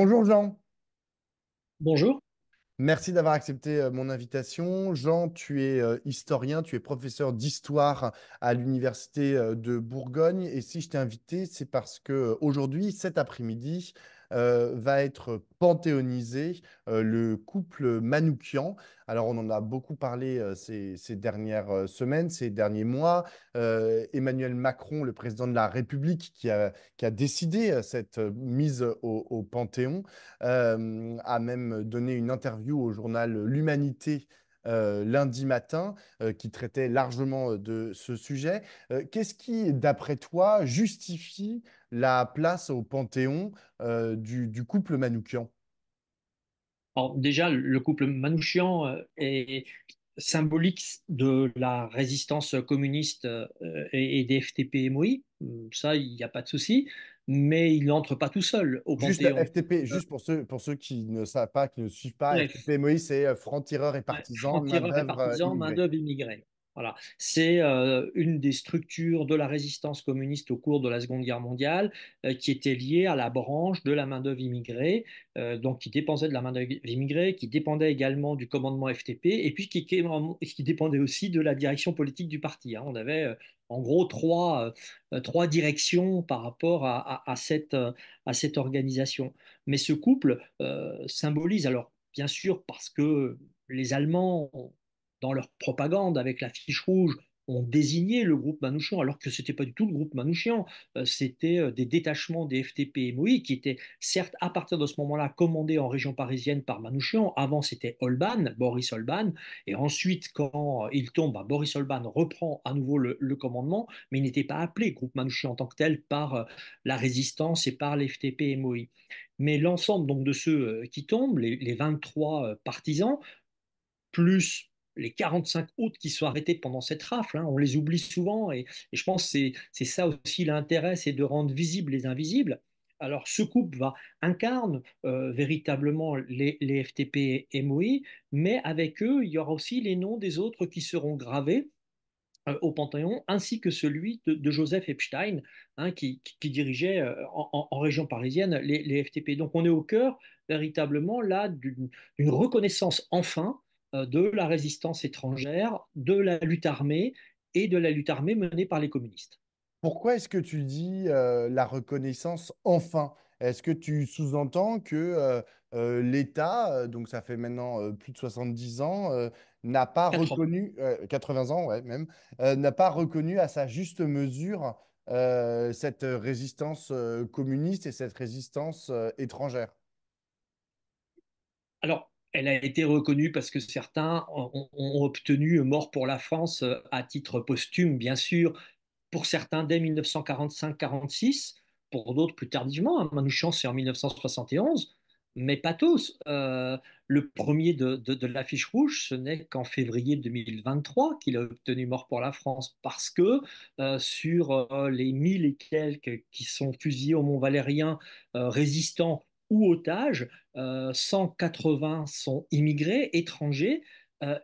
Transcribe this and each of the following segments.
Bonjour Jean, Bonjour. merci d'avoir accepté mon invitation. Jean, tu es historien, tu es professeur d'histoire à l'Université de Bourgogne. Et si je t'ai invité, c'est parce que aujourd'hui, cet après-midi, va être panthéonisé le couple Manoukian. Alors, on en a beaucoup parlé ces dernières semaines, ces derniers mois. Emmanuel Macron, le président de la République, qui a décidé cette mise au Panthéon, a même donné une interview au journal L'Humanité lundi matin, qui traitait largement de ce sujet. Qu'est-ce qui, d'après toi, justifie la place au Panthéon du couple Manoukian? Alors déjà, le couple Manouchian est symbolique de la résistance communiste et des FTP-MOI. Ça, il n'y a pas de souci. Mais il n'entre pas tout seul au Juste Panthéon. FTP, Euh, juste pour ceux qui ne savent pas, qui ne suivent pas, ouais, FTP, Moïse, c'est francs-tireurs et ouais, partisans, francs-tireurs et main-d'œuvre partisans, immigrée. main-d'œuvre immigrée. Voilà. C'est une des structures de la résistance communiste au cours de la Seconde Guerre mondiale qui était liée à la branche de la main-d'œuvre immigrée, donc qui dépendait de la main-d'œuvre immigrée, qui dépendait également du commandement FTP, et puis qui dépendait aussi de la direction politique du parti, hein. On avait en gros trois directions par rapport à cette organisation. Mais ce couple symbolise, alors bien sûr, parce que les Allemands, dans leur propagande avec la fiche rouge, ont désigné le groupe Manouchian, alors que ce n'était pas du tout le groupe Manouchian. C'était des détachements des FTP et MOI qui étaient certes à partir de ce moment-là commandés en région parisienne par Manouchian. Avant c'était Holban, Boris Holban, et ensuite quand il tombe, bah, Boris Holban reprend à nouveau le commandement, mais il n'était pas appelé groupe Manouchian en tant que tel par la résistance et par les FTP et MOI. Mais l'ensemble donc de ceux qui tombent, les 23 partisans, plus les 45 autres qui sont arrêtés pendant cette rafle, hein, on les oublie souvent et je pense que c'est ça aussi l'intérêt, c'est de rendre visibles les invisibles. Alors ce couple incarne véritablement les FTP et MOI, mais avec eux, il y aura aussi les noms des autres qui seront gravés au Panthéon, ainsi que celui de Joseph Epstein, hein, qui dirigeait en région parisienne les FTP. Donc on est au cœur véritablement là d'une reconnaissance enfin de la résistance étrangère, de la lutte armée et de la lutte armée menée par les communistes. Pourquoi est-ce que tu dis la reconnaissance enfin? Est-ce que tu sous-entends que l'État, donc ça fait maintenant plus de 70 ans, n'a pas 80. reconnu, 80 ans, ouais, même, n'a pas reconnu à sa juste mesure cette résistance communiste et cette résistance étrangère? Alors, elle a été reconnue parce que certains ont obtenu mort pour la France à titre posthume, bien sûr, pour certains dès 1945-46, pour d'autres plus tardivement, hein. Manouchian, c'est en 1971, mais pas tous. Le premier de l'affiche rouge, ce n'est qu'en février 2023 qu'il a obtenu mort pour la France, parce que sur les 1000 et quelques qui sont fusillés au Mont-Valérien, résistants ou otages, 180 sont immigrés, étrangers,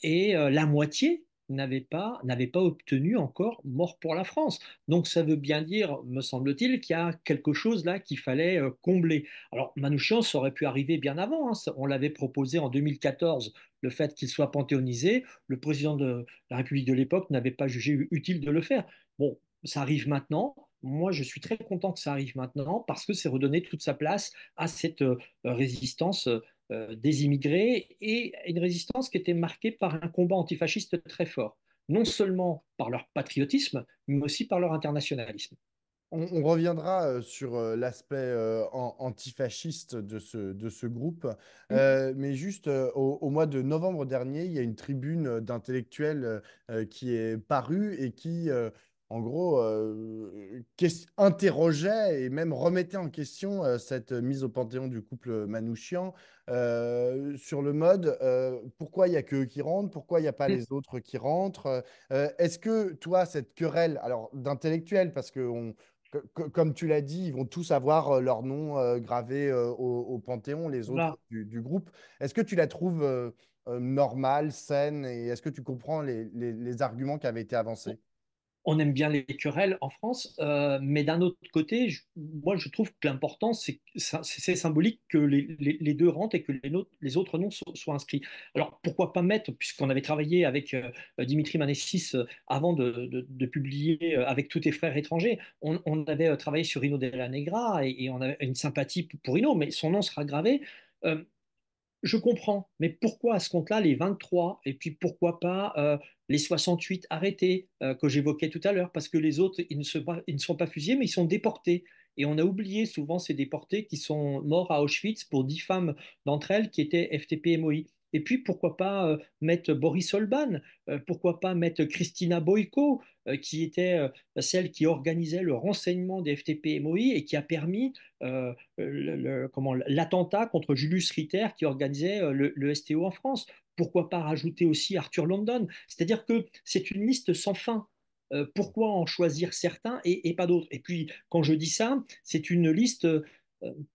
et la moitié n'avait pas obtenu encore mort pour la France. Donc ça veut bien dire, me semble-t-il, qu'il y a quelque chose là qu'il fallait combler. Alors Manouchian, ça aurait pu arriver bien avant, hein. On l'avait proposé en 2014, le fait qu'il soit panthéonisé. Le président de la République de l'époque n'avait pas jugé utile de le faire. Bon, ça arrive maintenant. Moi, je suis très content que ça arrive maintenant parce que c'est redonner toute sa place à cette résistance des immigrés et une résistance qui était marquée par un combat antifasciste très fort, non seulement par leur patriotisme, mais aussi par leur internationalisme. On reviendra sur l'aspect antifasciste de ce groupe. Mais juste au mois de novembre dernier, il y a une tribune d'intellectuels qui est parue et qui, en gros, interrogeait et même remettait en question cette mise au Panthéon du couple Manouchian sur le mode pourquoi il n'y a que eux qui rentrent, pourquoi il n'y a pas les autres qui rentrent. Est-ce que toi, cette querelle, alors d'intellectuels, parce que comme tu l'as dit, ils vont tous avoir leur nom gravé au Panthéon, les autres Voilà. du groupe. Est-ce que tu la trouves normale, saine, et est-ce que tu comprends les arguments qui avaient été avancés? on aime bien les querelles en France, mais d'un autre côté, moi je trouve que l'important, c'est symbolique que les deux rentrent et que les autres noms soient inscrits. Alors pourquoi pas mettre, puisqu'on avait travaillé avec Dimitri Manessis avant de publier avec tous tes frères étrangers, on avait travaillé sur Rino Della Negra et on avait une sympathie pour Rino, mais son nom sera gravé. Euh, je comprends, mais pourquoi à ce compte-là les 23 et puis pourquoi pas les 68 arrêtés que j'évoquais tout à l'heure? Parce que les autres, ils ne sont pas fusillés, mais ils sont déportés. Et on a oublié souvent ces déportés qui sont morts à Auschwitz pour 10 femmes d'entre elles qui étaient FTP-MOI. Et puis pourquoi pas mettre Boris Olban, pourquoi pas mettre Christina Boyko, qui était celle qui organisait le renseignement des FTP-MOI et qui a permis l'attentat contre Julius Ritter qui organisait le STO en France. Pourquoi pas rajouter aussi Arthur London? C'est-à-dire que c'est une liste sans fin. Pourquoi en choisir certains et pas d'autres? Et puis, quand je dis ça, c'est une liste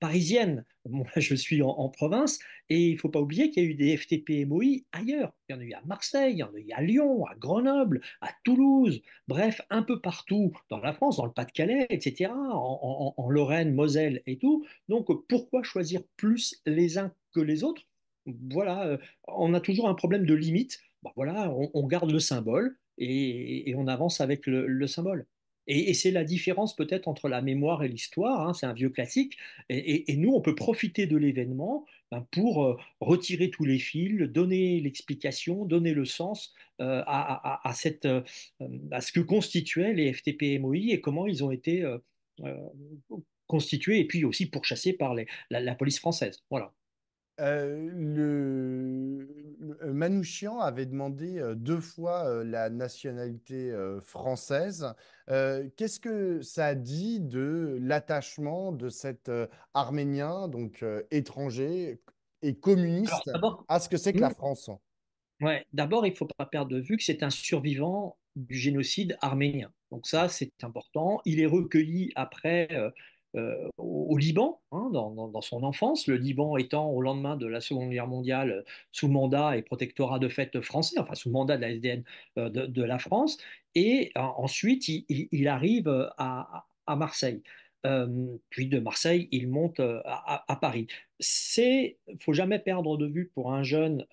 parisienne. Moi, je suis en province et il ne faut pas oublier qu'il y a eu des FTP-MOI ailleurs. Il y en a eu à Marseille, il y en a eu à Lyon, à Grenoble, à Toulouse, bref, un peu partout dans la France, dans le Pas-de-Calais, etc., en Lorraine, Moselle et tout. Donc, pourquoi choisir plus les uns que les autres? Voilà, on a toujours un problème de limite. Bah, voilà, on garde le symbole et on avance avec le symbole. Et c'est la différence peut-être entre la mémoire et l'histoire, hein, c'est un vieux classique. Et nous, on peut profiter de l'événement ben, pour retirer tous les fils, donner l'explication, donner le sens à ce que constituaient les FTP-MOI et comment ils ont été euh, constitués et puis aussi pourchassés par la police française. Voilà. Manouchian avait demandé deux fois la nationalité française. Qu'est-ce que ça dit de l'attachement de cet Arménien, donc étranger et Alors communiste, d'abord, à ce que c'est que la France? ouais, d'abord, il ne faut pas perdre de vue que c'est un survivant du génocide arménien. Donc ça, c'est important. Il est recueilli après au Liban, hein, dans son enfance, le Liban étant au lendemain de la Seconde Guerre mondiale sous mandat et protectorat de fait français, enfin sous mandat de la SDN de la France. Et ensuite, il arrive à Marseille. Puis de Marseille, il monte à Paris. Faut jamais perdre de vue pour un jeune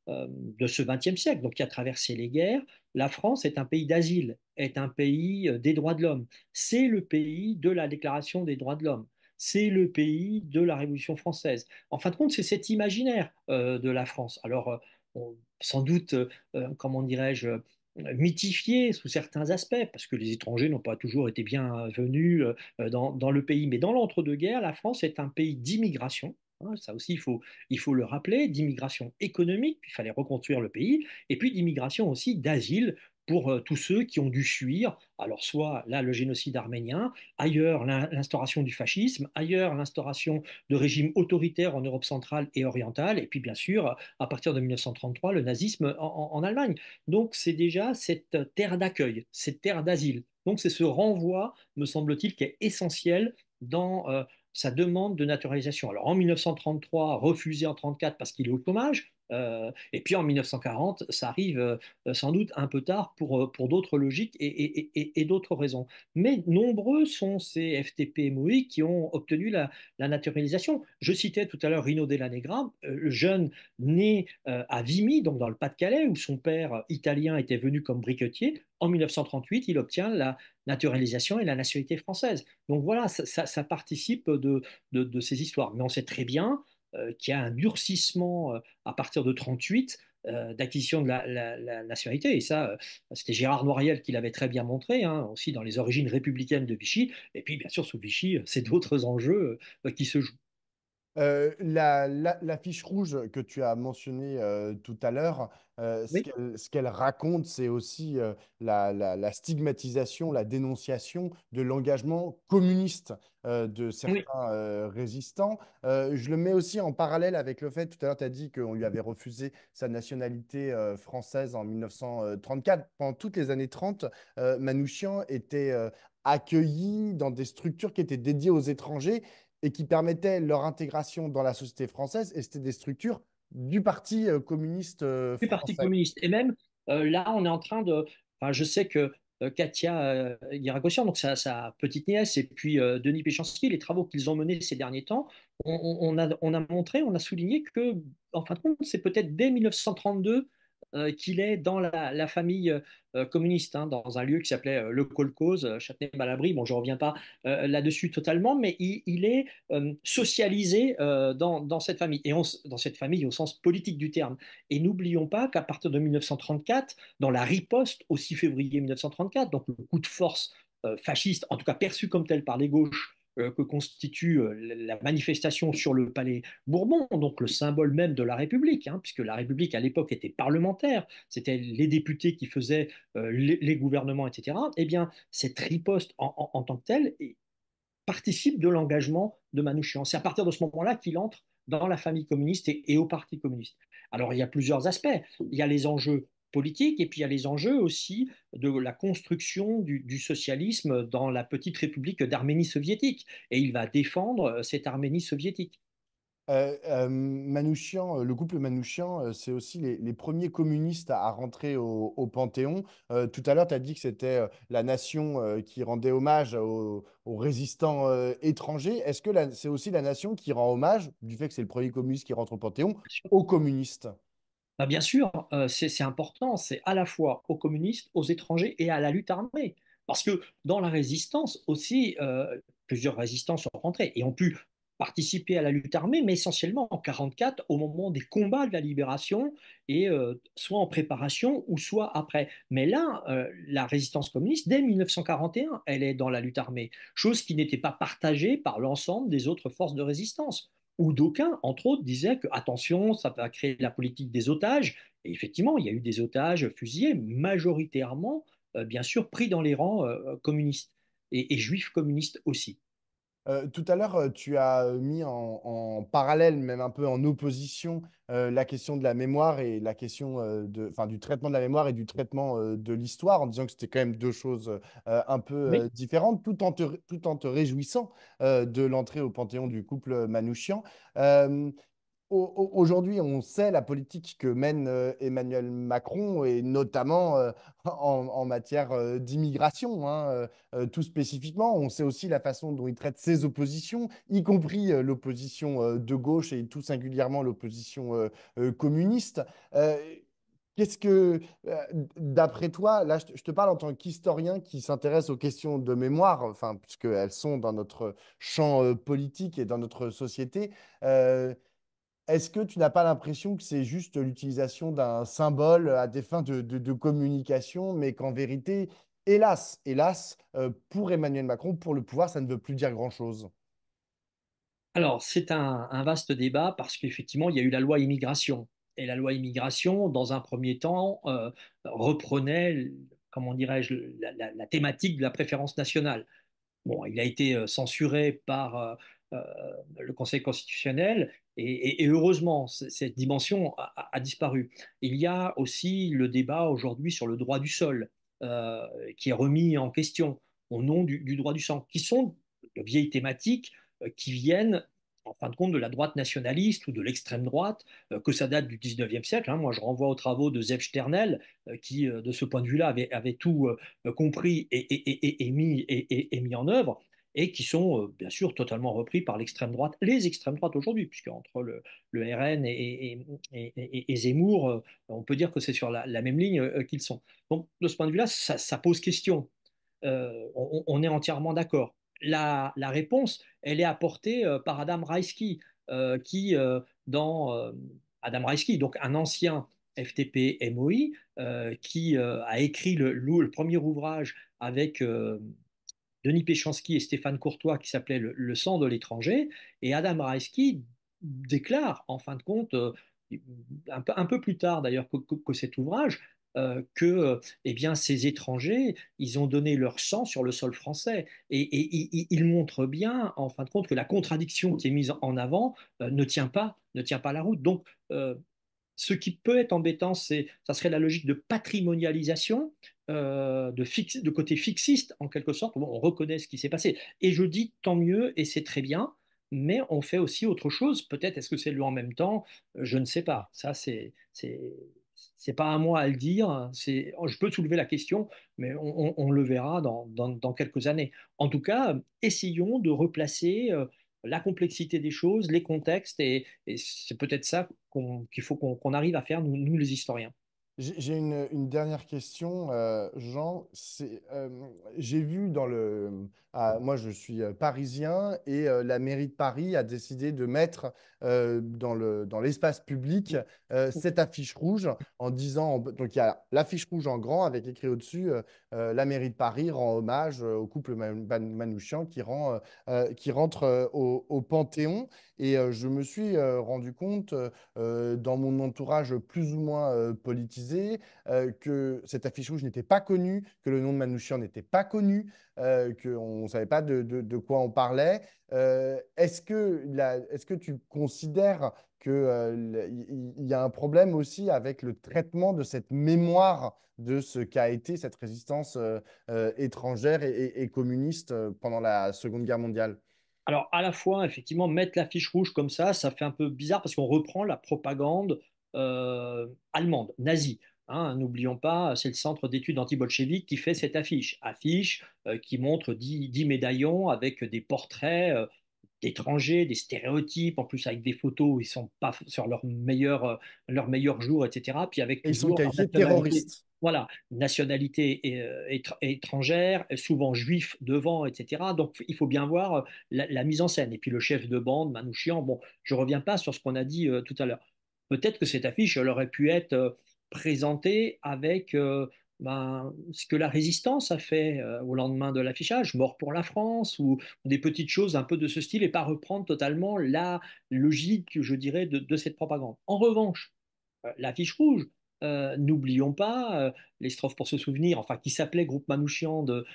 de ce XXe siècle, donc qui a traversé les guerres, la France est un pays d'asile, est un pays des droits de l'homme. C'est le pays de la Déclaration des droits de l'homme. C'est le pays de la Révolution française. En fin de compte, c'est cet imaginaire de la France. Alors, sans doute, comment dirais-je, mythifié sous certains aspects, parce que les étrangers n'ont pas toujours été bienvenus dans le pays. Mais dans l'entre-deux-guerres, la France est un pays d'immigration. Hein, ça aussi, il faut le rappeler, d'immigration économique, puis il fallait reconstruire le pays, et puis d'immigration aussi d'asile pour tous ceux qui ont dû fuir, alors soit là le génocide arménien, ailleurs l'instauration du fascisme, ailleurs l'instauration de régimes autoritaires en Europe centrale et orientale, et puis bien sûr, à partir de 1933, le nazisme en Allemagne. Donc c'est déjà cette terre d'accueil, cette terre d'asile. Donc c'est ce renvoi, me semble-t-il, qui est essentiel dans sa demande de naturalisation. Alors en 1933, refusé en 1934 parce qu'il est au chômage, et puis en 1940, ça arrive sans doute un peu tard pour d'autres logiques et d'autres raisons. Mais nombreux sont ces FTP-MOI qui ont obtenu la naturalisation. Je citais tout à l'heure Rino Della Negra, jeune né à Vimy, donc dans le Pas-de-Calais, où son père italien était venu comme briquetier. En 1938, il obtient la naturalisation et la nationalité française. Donc voilà, ça participe de ces histoires. Mais on sait très bien qu'il y a un durcissement à partir de 38 d'acquisition de la nationalité. Et ça, c'était Gérard Noiriel qui l'avait très bien montré, hein, aussi dans les origines républicaines de Vichy. Et puis, bien sûr, sous Vichy, c'est d'autres enjeux qui se jouent. La fiche rouge que tu as mentionnée tout à l'heure, Oui, ce qu'elle raconte, c'est aussi la stigmatisation, la dénonciation de l'engagement communiste de oui, certains résistants. Je le mets aussi en parallèle avec le fait, tout à l'heure, tu as dit qu'on lui avait refusé sa nationalité française en 1934. Pendant toutes les années 30, Manouchian était accueilli dans des structures qui étaient dédiées aux étrangers et qui permettaient leur intégration dans la société française. Et c'était des structures du Parti communiste du Parti français. communiste. Et même là, on est en train de. Enfin, je sais que Katia Guiragossian, donc sa petite nièce, et puis Denis Péchanski, les travaux qu'ils ont menés ces derniers temps, on a montré, on a souligné que, en fin de compte, c'est peut-être dès 1932 qu'il est dans la famille communiste, hein, dans un lieu qui s'appelait le Kolkhoz, Châtenay-Malabry. Bon, je ne reviens pas là-dessus totalement, mais il est socialisé dans cette famille, dans cette famille au sens politique du terme. Et n'oublions pas qu'à partir de 1934, dans la riposte au 6 février 1934, donc le coup de force fasciste, en tout cas perçu comme tel par les gauches, que constitue la manifestation sur le palais Bourbon, donc le symbole même de la République, hein, puisque la République à l'époque était parlementaire, c'était les députés qui faisaient les gouvernements, etc. Eh bien, cette riposte en tant que telle participe de l'engagement de Manouchian. C'est à partir de ce moment-là qu'il entre dans la famille communiste et au Parti communiste. Alors, il y a plusieurs aspects. Il y a les enjeux politiques et puis il y a les enjeux aussi de la construction du socialisme dans la petite république d'Arménie soviétique. Et il va défendre cette Arménie soviétique. Manouchian, le couple Manouchian, c'est aussi les premiers communistes à rentrer au Panthéon. Tout à l'heure, tu as dit que c'était la nation qui rendait hommage aux résistants étrangers. Est-ce que c'est aussi la nation qui rend hommage, du fait que c'est le premier communiste qui rentre au Panthéon, aux communistes? Bah, bien sûr, c'est important, c'est à la fois aux communistes, aux étrangers et à la lutte armée. Parce que dans la résistance aussi, plusieurs résistants sont rentrés et ont pu participer à la lutte armée, mais essentiellement en 1944, au moment des combats de la libération, et soit en préparation ou soit après. Mais là, la résistance communiste, dès 1941, elle est dans la lutte armée, chose qui n'était pas partagée par l'ensemble des autres forces de résistance où d'aucuns, entre autres, disaient que, attention, ça va créer la politique des otages. Et effectivement, il y a eu des otages fusillés, majoritairement, bien sûr, pris dans les rangs communistes et juifs communistes aussi. Tout à l'heure, tu as mis en parallèle, même un peu en opposition, la question de la mémoire et la question enfin, du traitement de la mémoire et du traitement de l'histoire, en disant que c'était quand même deux choses un peu Oui. différentes, tout en te réjouissant de l'entrée au Panthéon du couple Manouchian. Aujourd'hui, on sait la politique que mène Emmanuel Macron, et notamment en matière d'immigration, hein, tout spécifiquement. On sait aussi la façon dont il traite ses oppositions, y compris l'opposition de gauche et tout singulièrement l'opposition communiste. Euh, Qu'est-ce que, d'après toi, là, je te parle en tant qu'historien qui s'intéresse aux questions de mémoire, enfin, puisqu'elles sont dans notre champ politique et dans notre société. Est-ce que tu n'as pas l'impression que c'est juste l'utilisation d'un symbole à des fins de communication, mais qu'en vérité, hélas, pour Emmanuel Macron, pour le pouvoir, ça ne veut plus dire grand-chose? Alors, c'est un vaste débat parce qu'effectivement, il y a eu la loi immigration. Et la loi immigration, dans un premier temps, reprenait, comment dirais-je, la thématique de la préférence nationale. Bon, il a été censuré par euh, le Conseil constitutionnel et heureusement, cette dimension a disparu. Il y a aussi le débat aujourd'hui sur le droit du sol qui est remis en question au nom du droit du sang, qui sont de vieilles thématiques qui viennent en fin de compte de la droite nationaliste ou de l'extrême droite, que ça date du 19e siècle, hein. Moi, je renvoie aux travaux de Zev Sternel, qui, de ce point de vue-là, avait tout compris et mis en œuvre, et qui sont bien sûr totalement repris par l'extrême droite, les extrêmes droites aujourd'hui, puisque entre le RN et Zemmour, on peut dire que c'est sur la même ligne qu'ils sont. Donc de ce point de vue-là, ça pose question. On est entièrement d'accord. La réponse, elle est apportée par Adam Raiski, qui, dans Adam Raiski, donc un ancien FTP MOI, qui a écrit le premier ouvrage avec Denis Péchanski et Stéphane Courtois qui s'appelait Le sang de l'étranger. Et Adam Raiski déclare, en fin de compte, un peu plus tard d'ailleurs que cet ouvrage, que eh bien, ces étrangers, ils ont donné leur sang sur le sol français. Et il montre bien, en fin de compte, que la contradiction qui est mise en avant ne tient pas la route. Donc, ce qui peut être embêtant, ça serait la logique de patrimonialisation, de côté fixiste en quelque sorte. Bon, on reconnaît ce qui s'est passé. Et je dis tant mieux et c'est très bien, mais on fait aussi autre chose. Peut-être est-ce que c'est le en même temps? Je ne sais pas. Ça, c'est pas à moi à le dire. Je peux soulever la question, mais on le verra dans quelques années. En tout cas, essayons de replacer la complexité des choses, les contextes, et c'est peut-être ça qu'il faut qu'on arrive à faire, nous les historiens. J'ai une dernière question, Jean. J'ai vu moi, je suis parisien et la mairie de Paris a décidé de mettre dans l'espace public cette affiche rouge en disant, donc il y a l'affiche rouge en grand avec écrit au-dessus, la mairie de Paris rend hommage au couple Manouchian qui rentre au Panthéon. Et je me suis rendu compte dans mon entourage plus ou moins politisé, que cette affiche rouge n'était pas connue, que le nom de Manouchian n'était pas connu, qu'on ne savait pas de quoi on parlait. Est-ce que tu considères qu'il y a un problème aussi avec le traitement de cette mémoire de ce qu'a été cette résistance étrangère et communiste pendant la Seconde Guerre mondiale? Alors, à la fois, effectivement, mettre l'affiche rouge comme ça fait un peu bizarre parce qu'on reprend la propagande allemande, nazie. Hein, n'oublions pas, c'est le Centre d'études anti-bolcheviques qui fait cette affiche qui montre 10 médaillons avec des portraits d'étrangers, des stéréotypes, en plus avec des photos où ils sont pas sur leur meilleur jour, etc. Puis avec Et ils sont toujours leur qualifiés nationalité, terroristes. voilà, nationalité étrangère, souvent juif devant, etc. Donc il faut bien voir la mise en scène. Et puis le chef de bande, Manouchian, bon, je reviens pas sur ce qu'on a dit tout à l'heure. Peut-être que cette affiche, elle aurait pu être présentée avec ce que la résistance a fait au lendemain de l'affichage, mort pour la France, ou des petites choses un peu de ce style, et pas reprendre totalement la logique, je dirais, de cette propagande. En revanche, l'affiche rouge, n'oublions pas les strophes pour se souvenir, enfin qui s'appelait Groupe Manouchian de-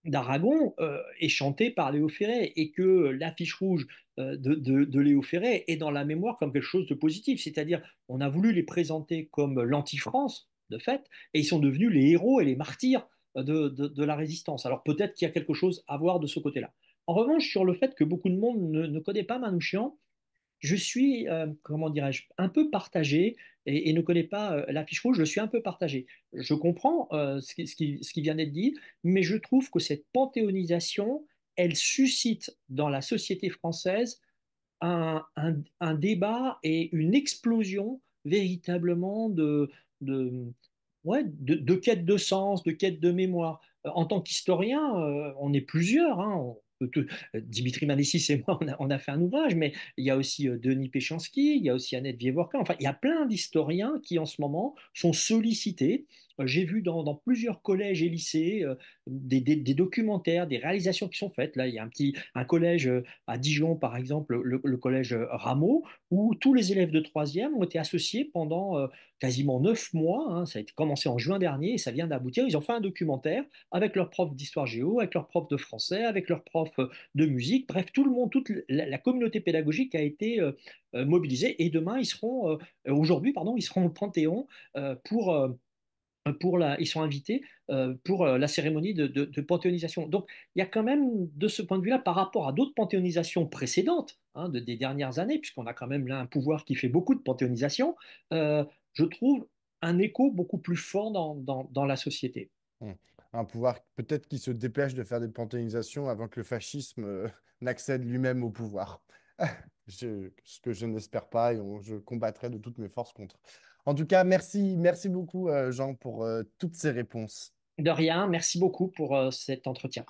d'Aragon, est chanté par Léo Ferré, et que l'affiche rouge de Léo Ferré est dans la mémoire comme quelque chose de positif, c'est-à-dire on a voulu les présenter comme l'anti-France, de fait, et ils sont devenus les héros et les martyrs de la résistance. Alors peut-être qu'il y a quelque chose à voir de ce côté-là. En revanche, sur le fait que beaucoup de monde ne connaît pas Manouchian, je suis, comment dirais-je, un peu partagé, et ne connais pas l'affiche rouge, je suis un peu partagé. Je comprends ce qui vient d'être dit, mais je trouve que cette panthéonisation, elle suscite dans la société française un débat et une explosion véritablement de, ouais, de quête de sens, de quête de mémoire. En tant qu'historien, on est plusieurs, hein, Dimitri Manessis et moi, on a fait un ouvrage, mais il y a aussi Denis Péchanski, il y a aussi Annette Vievorka, enfin, il y a plein d'historiens qui, en ce moment, sont sollicités. J'ai vu dans plusieurs collèges et lycées des documentaires, des réalisations qui sont faites. Là, il y a un collège à Dijon, par exemple, le collège Rameau, où tous les élèves de troisième ont été associés pendant quasiment 9 mois. Hein. Ça a été commencé en juin dernier et ça vient d'aboutir. Ils ont fait un documentaire avec leurs profs d'histoire géo, avec leurs profs de français, avec leurs profs de musique. Bref, tout le monde, toute la communauté pédagogique a été mobilisée. Et demain, aujourd'hui, pardon, ils seront au Panthéon ils sont invités pour la cérémonie de panthéonisation. Donc, il y a quand même, de ce point de vue-là, par rapport à d'autres panthéonisations précédentes, hein, des dernières années, puisqu'on a quand même là un pouvoir qui fait beaucoup de panthéonisation, je trouve un écho beaucoup plus fort dans la société. Hmm. Un pouvoir peut-être qui se dépêche de faire des panthéonisations avant que le fascisme n'accède lui-même au pouvoir. Ce que je n'espère pas et je combattrai de toutes mes forces contre. En tout cas, merci beaucoup, Jean, pour toutes ces réponses. De rien, merci beaucoup pour cet entretien.